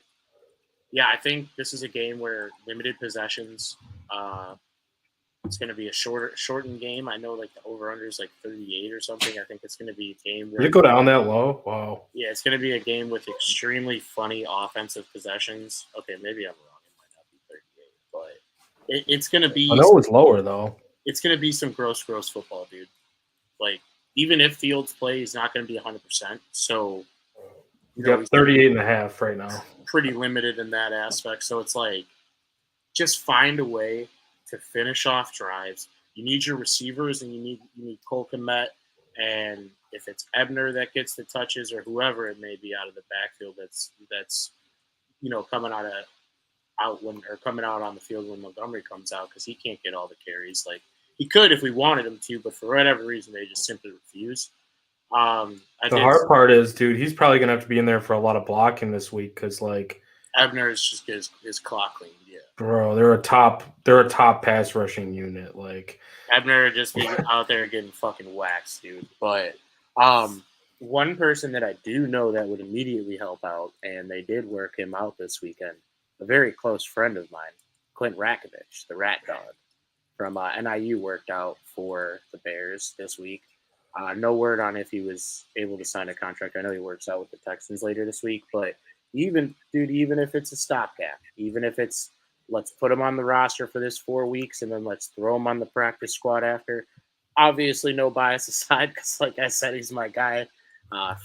yeah, I think this is a game where limited possessions. It's going to be a shortened game. I know, like, the over-under is, like, 38 or something. I think it's going to be a game where – Did it go down that low? Wow. Yeah, it's going to be a game with extremely funny offensive possessions. Okay, maybe I'm wrong. It might not be 38. But it's going to be – I know it's lower, though. It's going to be some gross football, dude. Like, even if Fields plays, he's not going to be 100%. So, you got 38.5 right now. Pretty limited in that aspect. So, it's like, just find a way to finish off drives. You need your receivers, and you need Cole Kmet. And if it's Ebner that gets the touches or whoever it may be out of the backfield that's coming out on the field when Montgomery comes out, because he can't get all the carries. Like, he could if we wanted him to, but for whatever reason, they just simply refuse. The hard part is, dude, he's probably going to have to be in there for a lot of blocking this week because, like, Ebner is just his clock cleaned, yeah. Bro, they're a top pass rushing unit. Like, Ebner just be out there getting fucking waxed, dude. But One person that I do know that would immediately help out, and they did work him out this weekend, a very close friend of mine, Clint Rakovich, the Rat Dog from NIU, worked out for the Bears this week. No word on if he was able to sign a contract. I know he works out with the Texans later this week, but even if it's a stopgap, even if it's let's put him on the roster for this 4 weeks and then let's throw him on the practice squad after. Obviously, no bias aside, because like I said, he's my guy,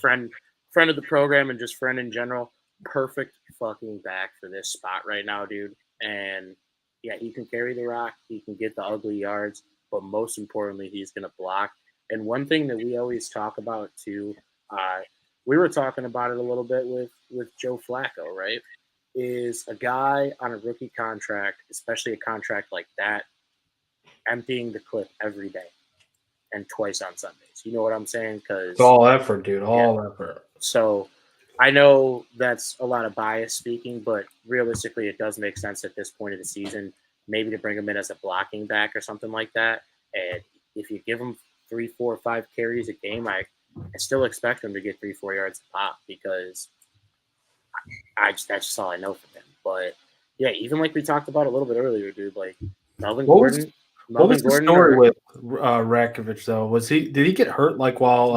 friend of the program, and just friend in general. Perfect fucking back for this spot right now, dude. And yeah, he can carry the rock, he can get the ugly yards, but most importantly, he's going to block. And one thing that we always talk about too, uh, we were talking about it a little bit with Joe Flacco, right? Is a guy on a rookie contract, especially a contract like that, emptying the clip every day and twice on Sundays. You know what I'm saying? It's Because all effort, dude. All effort. so I know that's a lot of bias speaking, but realistically, it does make sense at this point of the season, maybe to bring him in as a blocking back or something like that. And if you give him 3, 4, 5 carries a game, I still expect him to get 3, 4 yards a pop because that's just all I know from him. But yeah, even like we talked about a little bit earlier, dude, like Melvin What was Gordon, what was Melvin the Gordon, story or with Rakovich though? Did he get hurt like while?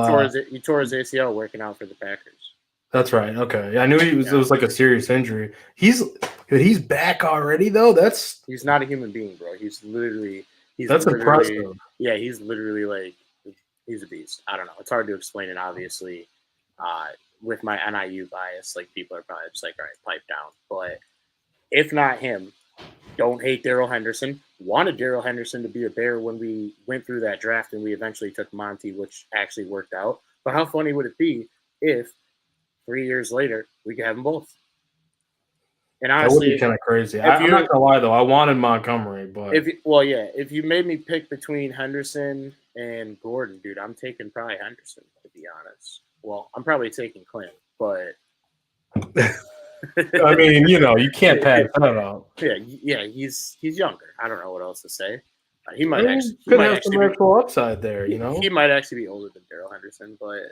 he tore his ACL working out for the Packers. That's right. Okay, I knew it Yeah. was like a serious injury. He's back already though. He's not a human being, bro. He's literally impressive. yeah, he's literally like he's a beast. I don't know. It's hard to explain it, obviously. Uh, with my NIU bias, like people are probably just like, all right, pipe down. But if not him, don't hate Darrell Henderson. Wanted Darrell Henderson to be a Bear when we went through that draft and we eventually took Monty, which actually worked out. But how funny would it be if 3 years later we could have them both? And That would be honestly, kind of crazy. if I'm not you gonna lie though. I wanted Montgomery, but if you made me pick between Henderson and Gordon, dude, I'm taking probably Henderson, to be honest. Well, I'm probably taking Clint, but I mean, you can't pass that up. yeah, he's younger. I don't know what else to say. He I might mean, actually he could might have some actually be actual upside there, he might actually be older than Darrell Henderson, but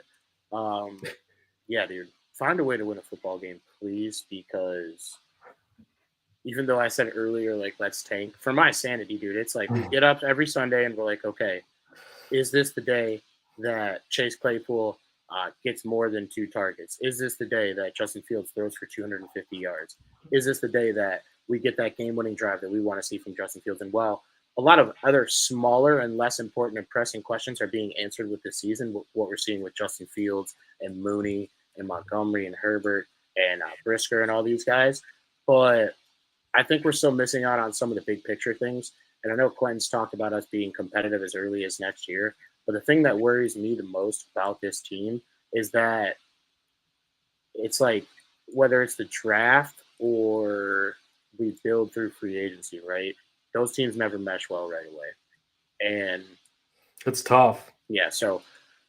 yeah, dude, find a way to win a football game, please, because even though I said earlier, like, let's tank for my sanity, dude. It's like we get up every Sunday and we're like, okay, is this the day that Chase Claypool gets more than 2 targets? Is this the day that Justin Fields throws for 250 yards? Is this the day that we get that game-winning drive that we want to see from Justin Fields? And while a lot of other smaller and less important and pressing questions are being answered with this season, what we're seeing with Justin Fields and Mooney and Montgomery and Herbert and Brisker and all these guys, but I think we're still missing out on some of the big picture things. And I know Quentin's talked about us being competitive as early as next year. But the thing that worries me the most about this team is that it's like whether it's the draft or we build through free agency, right? Those teams never mesh well right away. And it's tough. yeah, so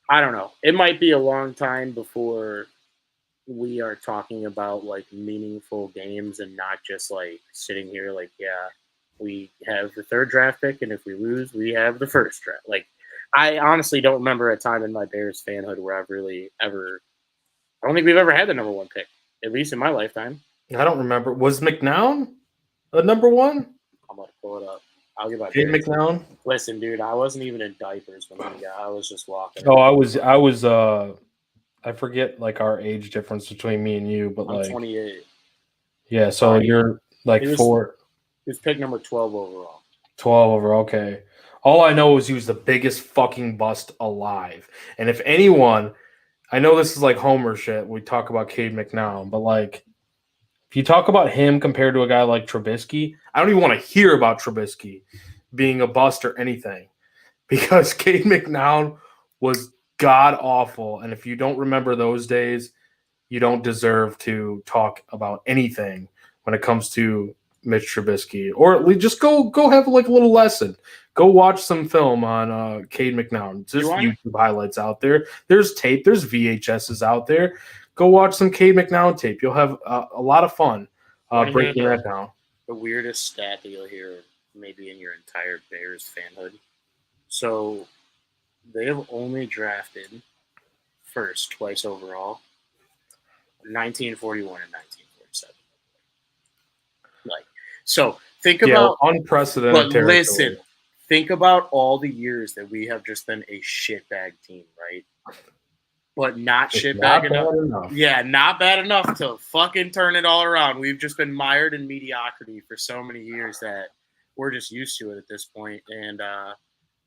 I don't know. It might be a long time before we are talking about like meaningful games and not just like sitting here like, yeah, we have the 3rd draft pick, and if we lose, we have the 1st draft. Like, I honestly don't remember a time in my Bears fanhood where I've really ever. I don't think we've ever had the number 1 pick, at least in my lifetime. I don't remember. Was McNown a number 1? I'm gonna pull it up. I'll give my Jay Bears. McNown. Listen, dude, I wasn't even in diapers when he got. I was just walking. Oh, I was. I forget like our age difference between me and you, but I'm like 28. yeah. So you're like he was 4. He was pick number 12 overall. 12 over. Okay. All I know is he was the biggest fucking bust alive. And if anyone, I know this is like Homer shit. We talk about Cade McNown, but like if you talk about him compared to a guy like Trubisky, I don't even want to hear about Trubisky being a bust or anything because Cade McNown was god awful. And if you don't remember those days, you don't deserve to talk about anything when it comes to Mitch Trubisky, or at least just go have like a little lesson. Go watch some film on Cade McNown. Just YouTube highlights out there. There's tape. There's VHSs out there. Go watch some Cade McNown tape. You'll have a lot of fun breaking that down. The weirdest stat that you'll hear maybe in your entire Bears fanhood. So they have only drafted first twice overall, 1941 and 1947. Like, so think about unprecedented but territory. listen, think about all the years that we have just been a shitbag team, right? But not shitbag enough. Yeah, not bad enough to fucking turn it all around. We've just been mired in mediocrity for so many years that we're just used to it at this point. And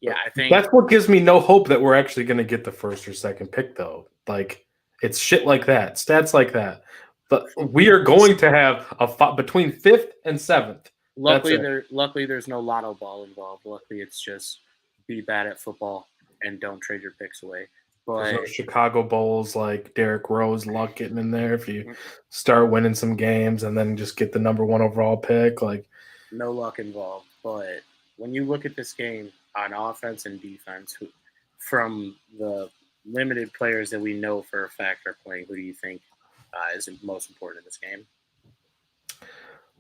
yeah, I think that's what gives me no hope that we're actually going to get the first or second pick, though. Like, it's shit like that, stats like that. But we are going to have between 5th and 7th. Luckily, there's no lotto ball involved. Luckily, it's just be bad at football and don't trade your picks away. But there's no Chicago Bulls like Derrick Rose luck getting in there if you start winning some games and then just get the number 1 overall pick. Like, no luck involved. But when you look at this game on offense and defense, from the limited players that we know for a fact are playing, who do you think is most important in this game?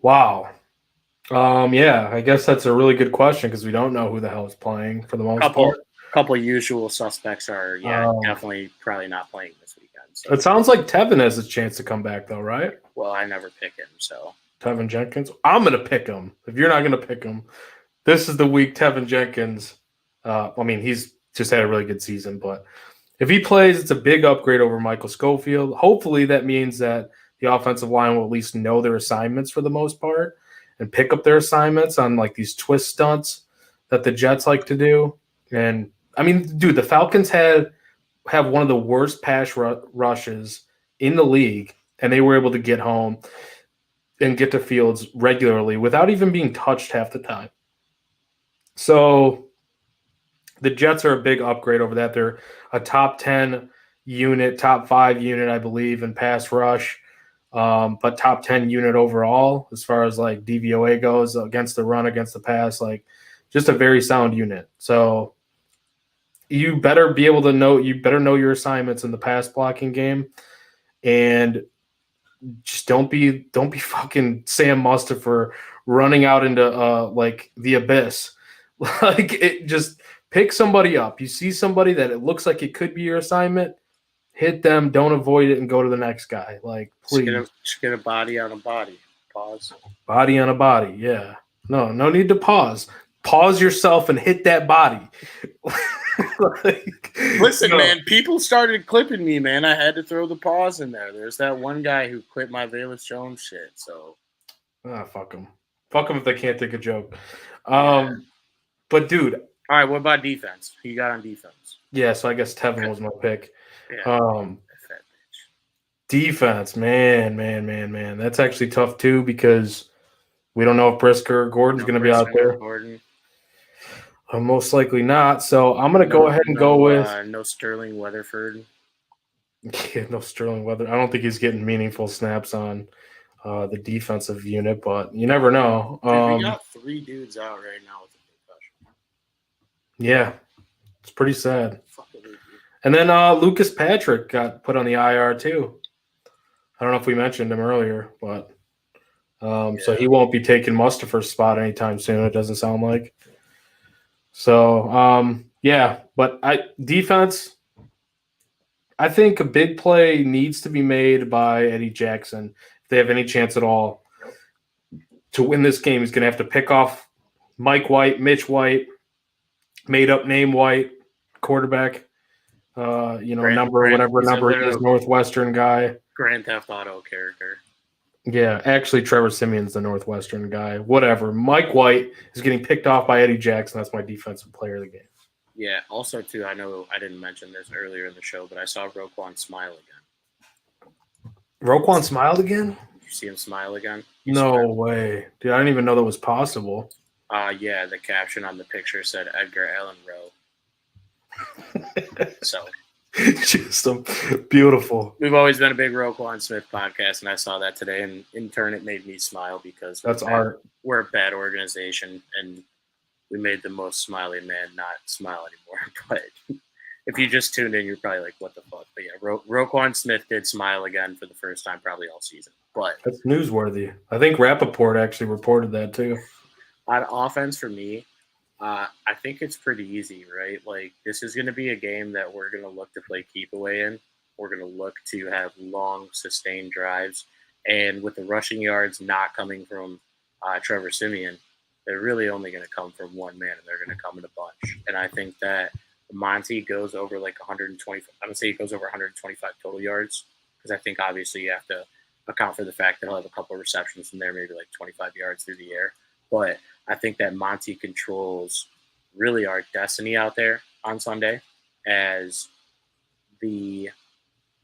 Wow. Yeah, I guess that's a really good question because we don't know who the hell is playing for the most part. Couple usual suspects are definitely probably not playing this weekend. So. It sounds like Tevin has a chance to come back though, right? Well, I never pick him, so Tevin Jenkins. I'm gonna pick him. If you're not gonna pick him, this is the week Tevin Jenkins. I mean, he's just had a really good season, but if he plays, it's a big upgrade over Michael Schofield. Hopefully, that means that the offensive line will at least know their assignments for the most part and pick up their assignments on like these twist stunts that the Jets like to do. And I mean, dude, the Falcons have one of the worst pass rushes in the league, and they were able to get home and get to Fields regularly without even being touched half the time. So the Jets are a big upgrade over that. They're a top 10 unit, top 5 unit, I believe, in pass rush, but top 10 unit overall as far as like DVOA goes against the run, against the pass, like just a very sound unit. So you better be able to know your assignments in the pass blocking game, and just don't be fucking Sam Mustipher running out into like the abyss. Like, it just pick somebody up. You see somebody that it looks like it could be your assignment, hit them, don't avoid it, and go to the next guy. Like, please. Just get a body on a body. Pause. Body on a body, yeah. No need to pause. Pause yourself and hit that body. Listen, man, people started clipping me, man. I had to throw the pause in there. There's that one guy who quit my Velus Jones shit, so. Fuck him. Fuck him if they can't take a joke. But, dude. All right, what about defense? Who you got on defense? Yeah, so I guess Tevin was my pick. Yeah. Defense, man. That's actually tough, too, because we don't know if Brisker or Gordon's going to be out there. Gordon. Most likely not. So I'm going to go ahead and go with no Sterling Weatherford. Yeah, no Sterling Weather. I don't think he's getting meaningful snaps on the defensive unit, but you never know. We got 3 dudes out right now with a concussion. Yeah, it's pretty sad. And then Lucas Patrick got put on the IR too. I don't know if we mentioned him earlier, but so he won't be taking Mustipher's spot anytime soon. It doesn't sound like. So, but defense, I think a big play needs to be made by Eddie Jackson. If they have any chance at all to win this game, he's going to have to pick off Mike White, Mitch White, made-up name White, quarterback, whatever number his Northwestern guy. Grand Theft Auto character. Yeah, actually, Trevor Simeon's the Northwestern guy. Whatever. Mike White is getting picked off by Eddie Jackson. That's my defensive player of the game. Yeah, also, too, I know I didn't mention this earlier in the show, but I saw Roquan smile again. Roquan smiled again? Did you see him smile again? No way. Dude, I didn't even know that was possible. Yeah, the caption on the picture said Edgar Allan Rowe. So... Just beautiful. We've always been a big Roquan Smith podcast, and I saw that today, and in turn, it made me smile because that's art. We're a bad organization, and we made the most smiley man not smile anymore. But if you just tuned in, you're probably like, "What the fuck?" But yeah, Roquan Smith did smile again for the first time probably all season. But that's newsworthy. I think Rappaport actually reported that too. On offense, for me. I think it's pretty easy, right? Like, this is going to be a game that we're going to look to play keep away in. we're going to look to have long, sustained drives. And with the rushing yards not coming from Trevor Siemian, they're really only going to come from one man, and they're going to come in a bunch. And I think that Monty goes over like 120. I would say he goes over 125 total yards because I think obviously you have to account for the fact that he'll have a couple of receptions in there, maybe like 25 yards through the air. But I think that Monty controls really our destiny out there on Sunday as the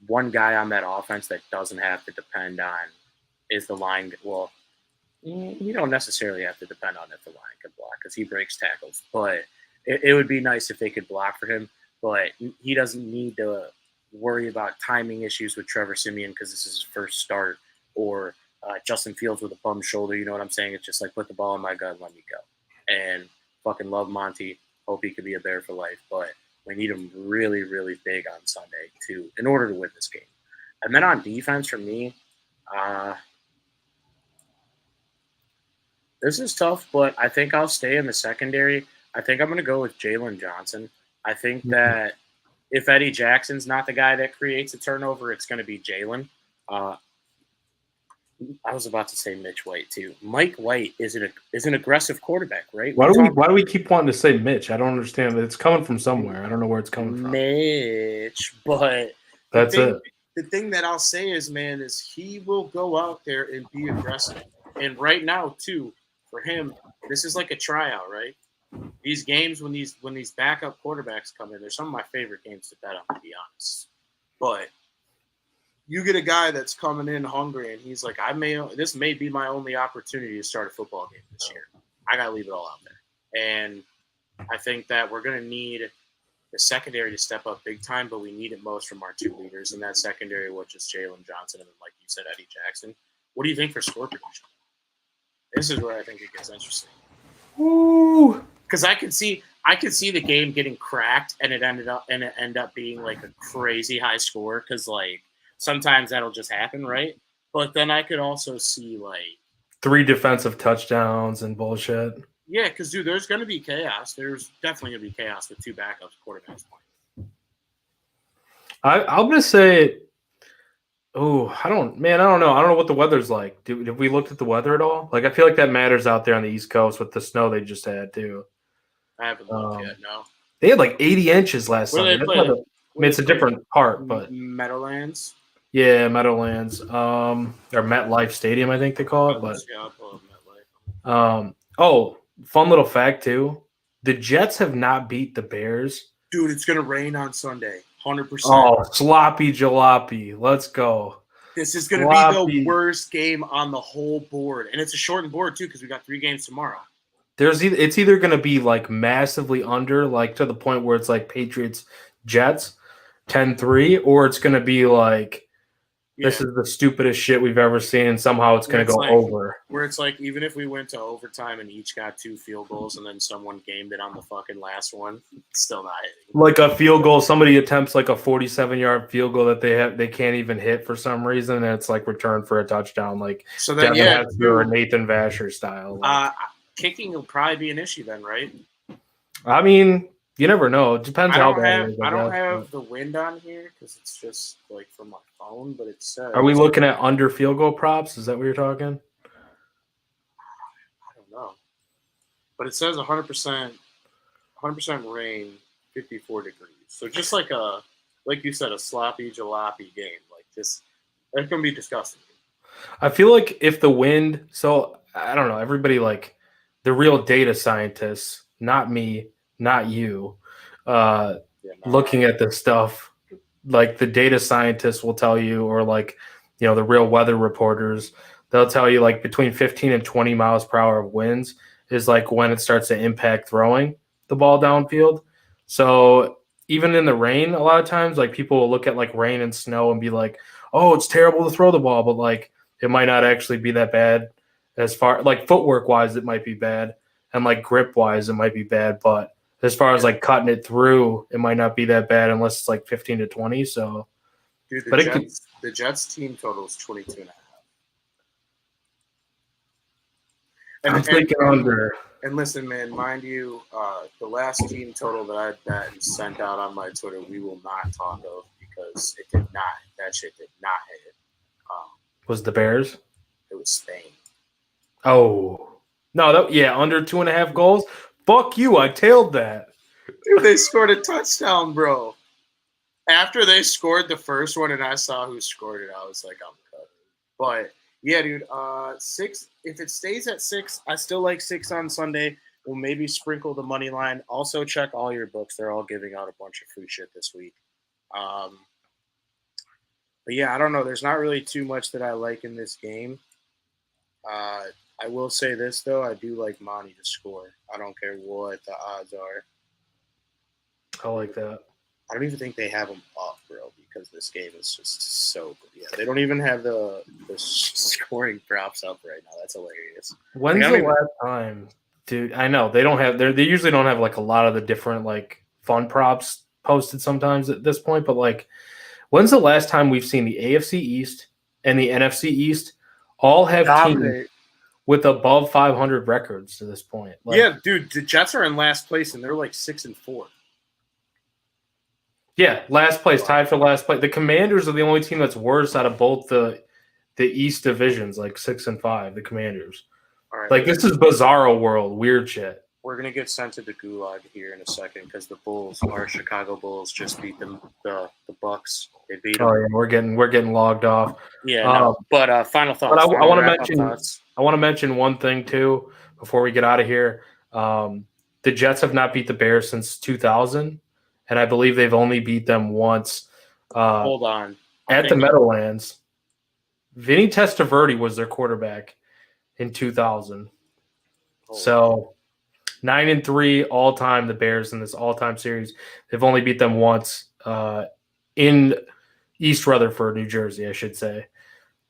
one guy on that offense that doesn't have to depend on is the line. Well, you don't necessarily have to depend on if the line can block because he breaks tackles. But it would be nice if they could block for him. But he doesn't need to worry about timing issues with Trevor Siemian because this is his first start, or Justin Fields with a bum shoulder. You know what I'm saying? It's just like put the ball in my gut, let me go. And fucking love Monty. Hope he could be a Bear for life. But we need him really, really big on Sunday in order to win this game. And then on defense for me, this is tough, but I think I'll stay in the secondary. I think I'm going to go with Jalen Johnson. I think that if Eddie Jackson's not the guy that creates a turnover, it's going to be Jalen. I was about to say Mitch White too. Mike White is an aggressive quarterback, right? Why do we keep wanting to say Mitch? I don't understand. It's coming from somewhere. I don't know where it's coming from. Mitch, but that's it. The thing that I'll say is, man, is he will go out there and be aggressive. And right now, too, for him, this is like a tryout, right? These games when these backup quarterbacks come in, they're some of my favorite games to bet on, to be honest. But you get a guy that's coming in hungry, and he's like, this may be my only opportunity to start a football game this year. I got to leave it all out there. And I think that we're going to need the secondary to step up big time, but we need it most from our two leaders in that secondary, which is Jalen Johnson and, like you said, Eddie Jackson. What do you think for score prediction? This is where I think it gets interesting. Ooh. Because I could see the game getting cracked, and it end up being like a crazy high score. Because like sometimes that'll just happen, right? But then I could also see like 3 defensive touchdowns and bullshit. Yeah, because dude, there's going to be chaos. There's definitely going to be chaos with 2 backups quarterbacks playing. I'm gonna say, I don't know. I don't know what the weather's like. Have we looked at the weather at all? Like, I feel like that matters out there on the East Coast with the snow they just had too. I haven't looked yet. No, they had like 80 inches last Sunday. It's a different part, but Meadowlands. Yeah, Meadowlands, or MetLife Stadium, I think they call it. But I'll pull up MetLife. Fun little fact too: the Jets have not beat the Bears. Dude, it's gonna rain on Sunday. 100%. Oh, sloppy jalopy. Let's go. This is going to be the worst game on the whole board. And it's a shortened board, too, because we got 3 games tomorrow. It's either going to be, like, massively under, like, to the point where it's, like, Patriots-Jets 10-3, or it's going to be, like, this is the stupidest shit we've ever seen, and somehow it's going to go over. Where it's like, even if we went to overtime and each got 2 field goals and then someone gamed it on the fucking last one, it's still not hitting. Like a field goal, somebody attempts like a 47-yard field goal that they can't even hit for some reason, and it's like returned for a touchdown, like so then, or Nathan Vasher style. Kicking will probably be an issue then, right? I mean, you never know. It depends how bad it is. I don't have the wind on here because it's just like from my phone, but it says. Are we looking at under field goal props? Is that what you're talking? I don't know. But it says 100% rain, 54 degrees. So just like you said, a sloppy jalopy game. Like this, it's gonna be disgusting. I feel like if the wind, so I don't know, everybody like the real data scientists, not me, not you, looking at this stuff, like the data scientists will tell you, or like, the real weather reporters, they'll tell you like between 15 and 20 miles per hour of winds is like when it starts to impact throwing the ball downfield. So even in the rain, a lot of times, like people will look at like rain and snow and be like, oh, it's terrible to throw the ball, but like it might not actually be that bad. As far like footwork wise, it might be bad, and like grip wise, it might be bad. But as far as like cutting it through, it might not be that bad unless it's like 15 to 20. So, dude, the Jets team total is 22.5. I'm thinking under. And listen, man, mind you, the last team total that I bet and sent out on my Twitter, we will not talk of because it did not. That shit did not hit. Was the Bears? It was Spain. Oh. No, under 2.5 goals. Fuck you, I tailed that. Dude, they scored a touchdown, bro. After they scored the first one and I saw who scored it, I was like, I'm cut. But yeah, dude, 6. If it stays at 6, I still like 6 on Sunday. We'll maybe sprinkle the money line. Also, check all your books. They're all giving out a bunch of free shit this week. But yeah, I don't know. There's not really too much that I like in this game. I will say this, though. I do like Monty to score. I don't care what the odds are. I like that. I don't even think they have him up, bro, because this game is just so good. Yeah, they don't even have the scoring props up right now. That's hilarious. When's the last time, dude? I know they don't have. They usually don't have like a lot of the different like fun props posted sometimes at this point. But like, when's the last time we've seen the AFC East and the NFC East all have teams with above 500 records to this point? Like, yeah, dude, the Jets are in last place and they're like 6-4. Yeah, last place, tied for last place. The Commanders are the only team that's worse out of both the East divisions, like 6-5. The Commanders, all right, like this is bizarro world, weird shit. We're gonna get sent to the gulag here in a second because the Bulls, our Chicago Bulls, just beat them. The Bucks. They beat them. Oh yeah, we're getting logged off. Yeah, no, but final thoughts. But I want to mention one thing too before we get out of here. The Jets have not beat the Bears since 2000. And I believe they've only beat them once. Hold on. At the Meadowlands. Vinny Testaverde was their quarterback in 2000. So 9-3 all-time, the Bears in this all-time series. They've only beat them once in East Rutherford, New Jersey, I should say.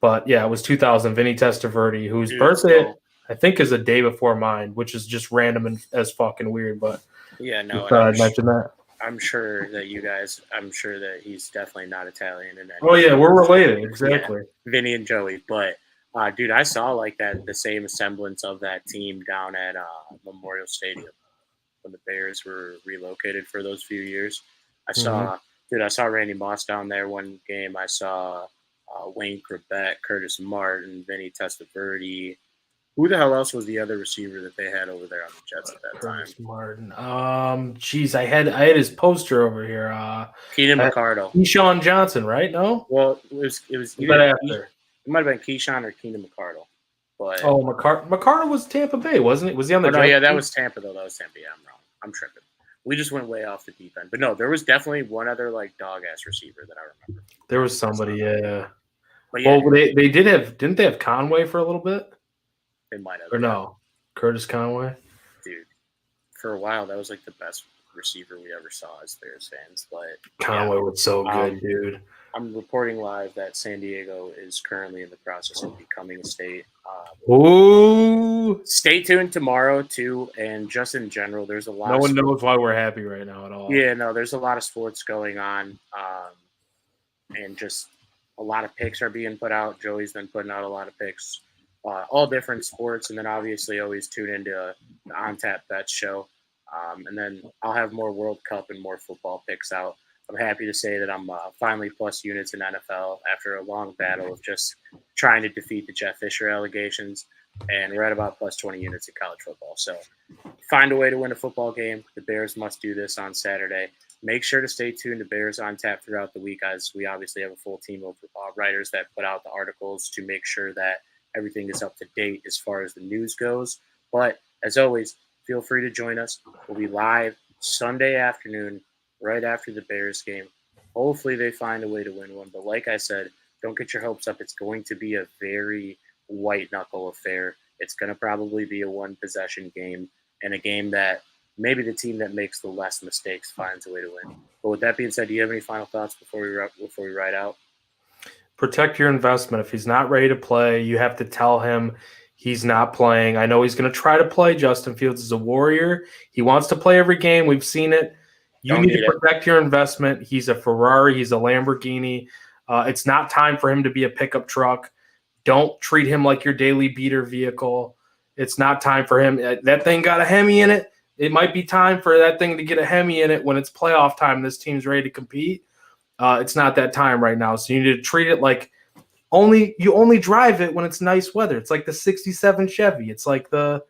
But, yeah, it was 2000. Vinny Testaverde, whose birthday, I think, is a day before mine, which is just random and as fucking weird. But yeah, no, I'd mention that. I'm sure that he's definitely not Italian. Oh, yeah, we're related. Exactly. Yeah, Vinny and Joey. But, dude, I saw like the same semblance of that team down at Memorial Stadium when the Bears were relocated for those few years. I saw Randy Moss down there one game. I saw Wayne Krebeck, Curtis Martin, Vinny Testaverde. Who the hell else was the other receiver that they had over there on the Jets at that time? Martin. I had his poster over here. Keenan McCardle. Keyshawn Johnson, right? No. Well, it was either after. It might have been Keyshawn or Keenan McCardle. But McCardle was Tampa Bay, wasn't it? Was he on the? No, yeah, that was Tampa though. That was Tampa. Yeah, I'm wrong. I'm tripping. We just went way off the deep end. But no, there was definitely one other like dog ass receiver that I remember. There was somebody, yeah. But yeah, well, they didn't they have Conway for a little bit? They might have. Or no, Curtis Conway. Dude, for a while that was like the best receiver we ever saw as Bears fans. But Conway was so good, dude. I'm reporting live that San Diego is currently in the process of becoming a state. Ooh! Stay tuned tomorrow too, and just in general, there's a lot. No one knows why we're happy right now at all. Yeah, no, there's a lot of sports going on, and just a lot of picks are being put out. Joey's been putting out a lot of picks. All different sports, and then obviously always tune into the On Tap Bets show. And then I'll have more World Cup and more football picks out. I'm happy to say that I'm finally plus units in NFL after a long battle of just trying to defeat the Jeff Fisher allegations, and we're at about plus 20 units in college football. So find a way to win a football game. The Bears must do this on Saturday. Make sure to stay tuned to Bears on Tap throughout the week, as we obviously have a full team of writers that put out the articles to make sure that everything is up to date as far as the news goes. But as always, feel free to join us. We'll be live Sunday afternoon, right after the Bears game. Hopefully they find a way to win one. But like I said, don't get your hopes up. It's going to be a very white knuckle affair. It's going to probably be a one possession game, and a game that maybe the team that makes the less mistakes finds a way to win. But with that being said, do you have any final thoughts before we ride out? Protect your investment. If he's not ready to play, you have to tell him he's not playing. I know he's going to try to play. Justin Fields is a warrior. He wants to play every game. We've seen it. You need to protect your investment. He's a Ferrari. He's a Lamborghini. It's not time for him to be a pickup truck. Don't treat him like your daily beater vehicle. It's not time for him. That thing got a Hemi in it. It might be time for that thing to get a Hemi in it when it's playoff time. This team's ready to compete. It's not that time right now, so you need to treat it like you only drive it when it's nice weather. It's like the '67 Chevy. It's like the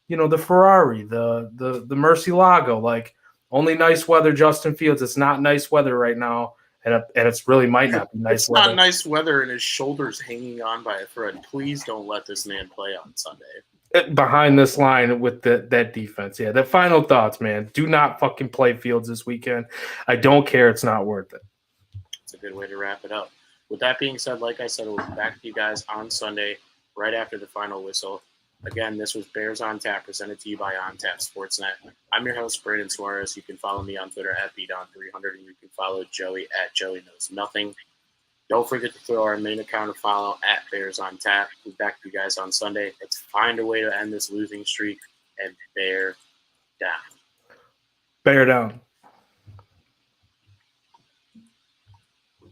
Ferrari, the Murcielago. Like only nice weather. Justin Fields. It's not nice weather right now, and it's really might not be nice weather. It's not nice weather, and his shoulders hanging on by a thread. Please don't let this man play on Sunday. Behind this line with that defense. Yeah, the final thoughts, man. Do not fucking play Fields this weekend. I don't care. It's not worth it. It's a good way to wrap it up. With that being said, like I said, we'll be back to you guys on Sunday, right after the final whistle. Again, this was Bears on Tap, presented to you by On Tap Sportsnet. I'm your host, Brandon Suarez. You can follow me on Twitter at Bdon300, and you can follow Joey at Joey Knows Nothing. Don't forget to throw our main account a follow at Bears on Tap. We'll be back to you guys on Sunday. Let's find a way to end this losing streak and bear down. Bear down.